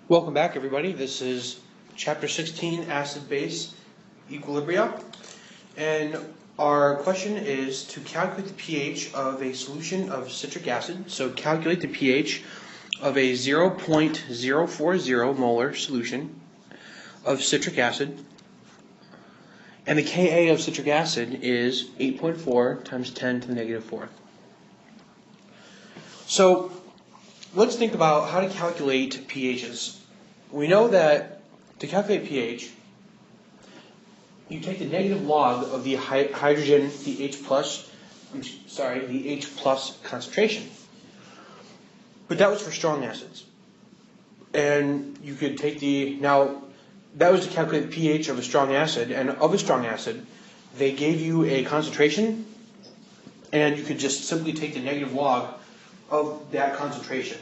Welcome back, everybody. This is Chapter 16, Acid-Base Equilibria. And our question is to calculate the pH of a solution of citric acid. So calculate the pH of a 0.040 molar solution of citric acid. And the Ka of citric acid is 8.4 times 10 to the negative fourth. So let's think about how to calculate pHs. We know that to calculate pH, you take the negative log of the hydrogen, the H plus concentration. But that was for strong acids. And you could take now that was to calculate the pH of a strong acid, and of a strong acid, they gave you a concentration, and you could just simply take the negative log of that concentration.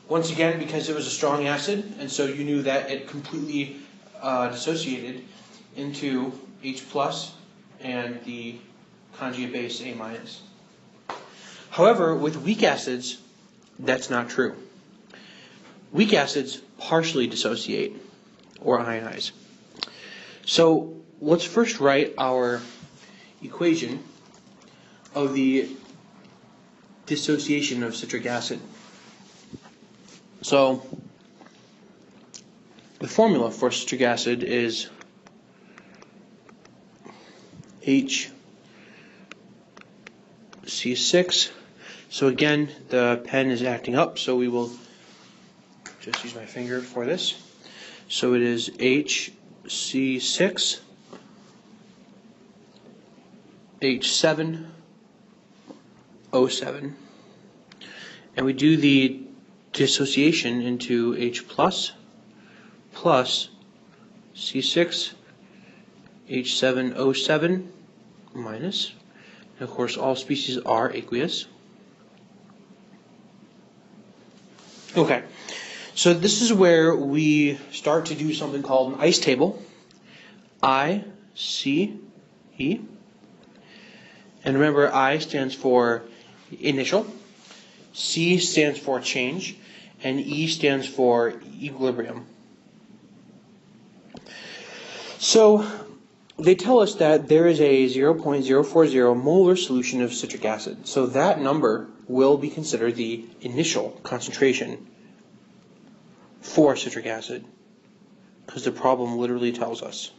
Once again, because it was a strong acid, and so you knew that it completely dissociated into H plus and the conjugate base A minus. However, with weak acids, that's not true. Weak acids partially dissociate or ionize. So let's first write our equation of the dissociation of citric acid. So the formula for citric acid is HC6. So again, the pen is acting up, so we will just use my finger for this. So it is HC6, H7O7, and we do the dissociation into H plus C6 H7O7 minus, and of course all species are aqueous. Okay, so this is where we start to do something called an ice table. I, C, E. And remember, I stands for initial, C stands for change, and E stands for equilibrium. So they tell us that there is a 0.040 molar solution of citric acid. So that number will be considered the initial concentration for citric acid, because the problem literally tells us.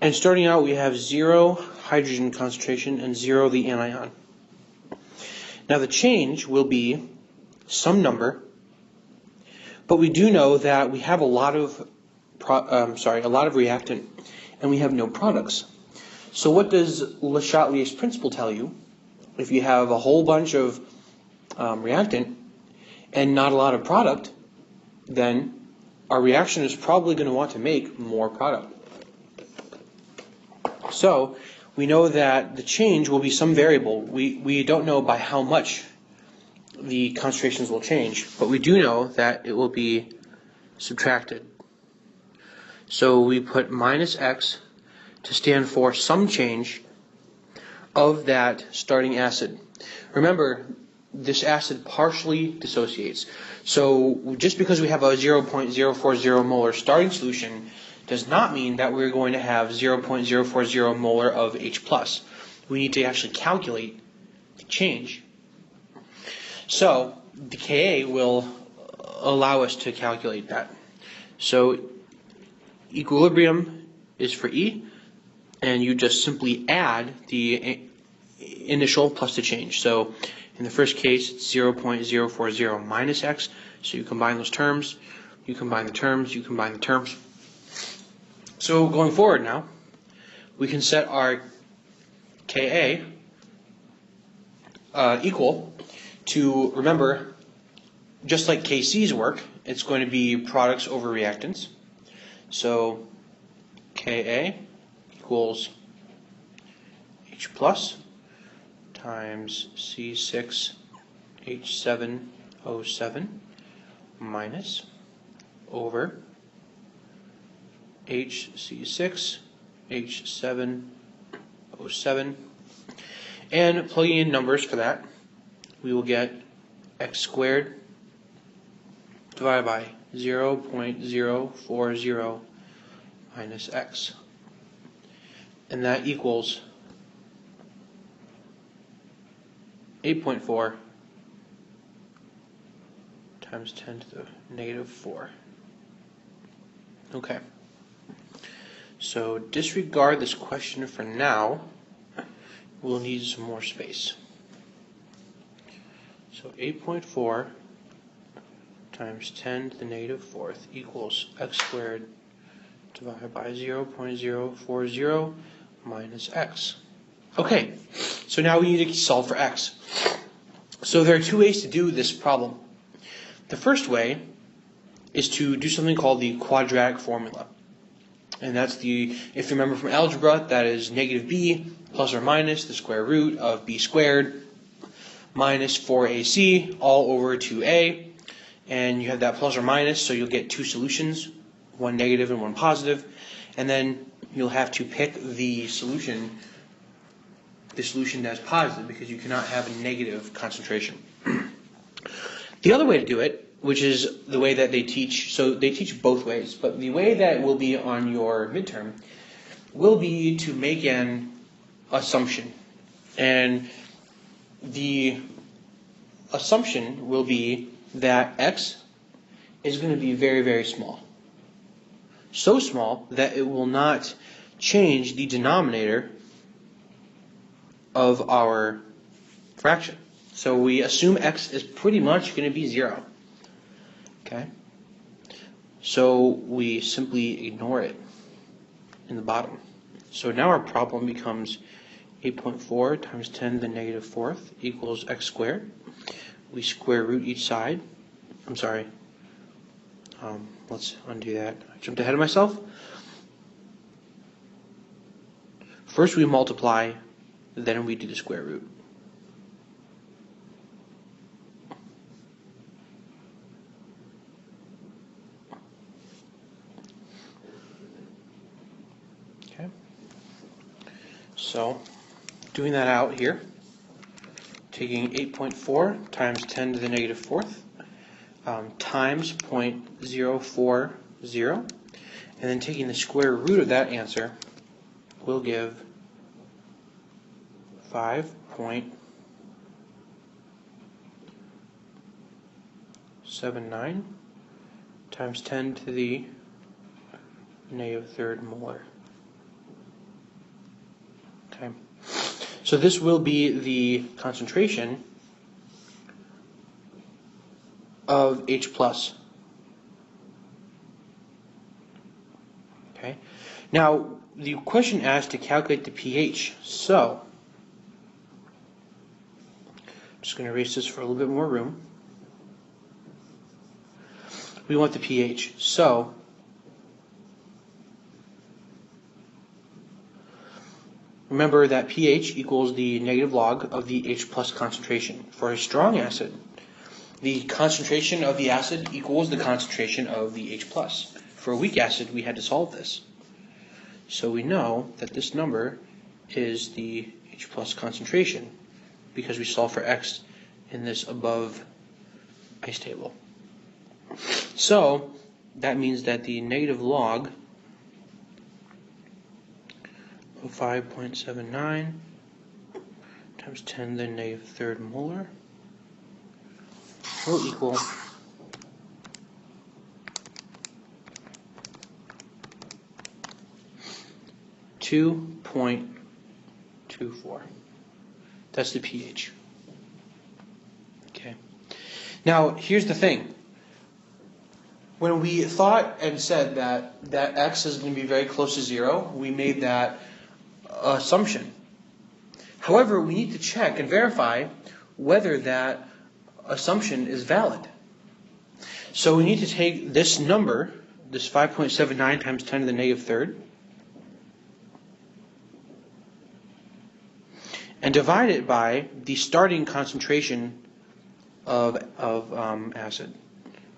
And starting out, we have 0 hydrogen concentration and 0 the anion. Now the change will be some number, but we do know that we have a lot of reactant, and we have no products. So what does Le Chatelier's principle tell you? If you have a whole bunch of reactant and not a lot of product, then our reaction is probably going to want to make more product. So we know that the change will be some variable. We don't know by how much the concentrations will change, but we do know that it will be subtracted. So we put minus x to stand for some change of that starting acid. Remember, this acid partially dissociates. So just because we have a 0.040 molar starting solution does not mean that we're going to have 0.040 molar of H+. We need to actually calculate the change. So the Ka will allow us to calculate that. So equilibrium is for E, and you just simply add the initial plus the change. So in the first case, it's 0.040 minus x. So you combine those terms, you combine the terms, you combine the terms. So going forward now, we can set our Ka equal to, remember, just like Kc's work, it's going to be products over reactants. So Ka equals H plus times C6 H7O7 minus over HC6 H7O7, and plugging in numbers for that, we will get x squared divided by 0.040 minus x. And that equals 8.4 times 10 to the negative 4. Okay. So disregard this question for now. We'll need some more space. So 8.4 times 10 to the negative 4th equals x squared divided by 0.040 minus x. Okay, so now we need to solve for x. So there are two ways to do this problem. The first way is to do something called the quadratic formula. And that's if you remember from algebra, that is negative b plus or minus the square root of b squared minus 4ac all over 2a. And you have that plus or minus, so you'll get two solutions, one negative and one positive. And then you'll have to pick the solution that's positive, because you cannot have a negative concentration. The other way to do it, which is the way that they teach, so they teach both ways, but the way that will be on your midterm will be to make an assumption. And the assumption will be that x is going to be very, very small. So small that it will not change the denominator of our fraction. So we assume x is pretty much going to be 0. Okay? So we simply ignore it in the bottom. So now our problem becomes 8.4 times 10 to the negative 4th equals x squared. We square root each side. I'm sorry. Let's undo that. I jumped ahead of myself. First we multiply, then we do the square root. Okay. So, doing that out here, taking 8.4 times 10 to the negative 4th times 0.040, and then taking the square root of that answer will give 5.79 times 10 to the negative 3rd molar. Okay. So this will be the concentration of H+. Okay. Now, the question asks to calculate the pH. So, I'm just going to erase this for a little bit more room. We want the pH. So, remember that pH equals the negative log of the H+ concentration. For a strong acid, the concentration of the acid equals the concentration of the H+. For a weak acid, we had to solve this. So we know that this number is the H+ concentration because we solve for X in this above ice table. So that means that the negative log of 5.79 times 10 to the negative 3rd molar will equal 2.24. That's the pH. Okay. Now, here's the thing. When we thought and said that x is going to be very close to 0, we made that assumption. However, we need to check and verify whether that assumption is valid. So we need to take this number, this 5.79 times 10 to the negative 3rd, and divide it by the starting concentration of acid.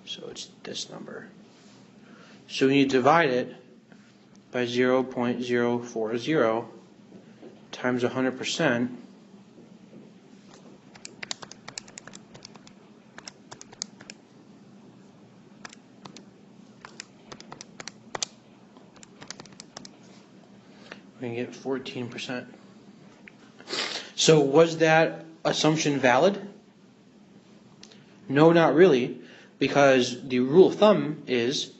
So it's this number. So we need to divide it by 0.040 times 100%, get 14%. So was that assumption valid? No, not really, because the rule of thumb is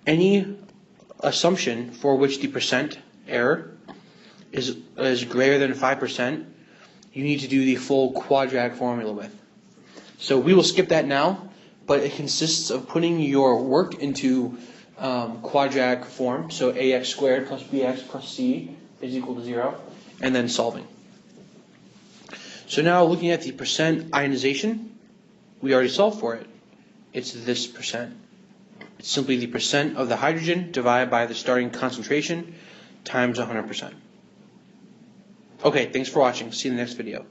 any assumption for which the percent error is greater than 5%, you need to do the full quadratic formula with. So we will skip that now, but it consists of putting your work into quadratic form, so ax squared plus bx plus c is equal to 0, and then solving. So now looking at the percent ionization, we already solved for it. It's this percent. It's simply the percent of the hydrogen divided by the starting concentration times 100%. Okay, thanks for watching. See you in the next video.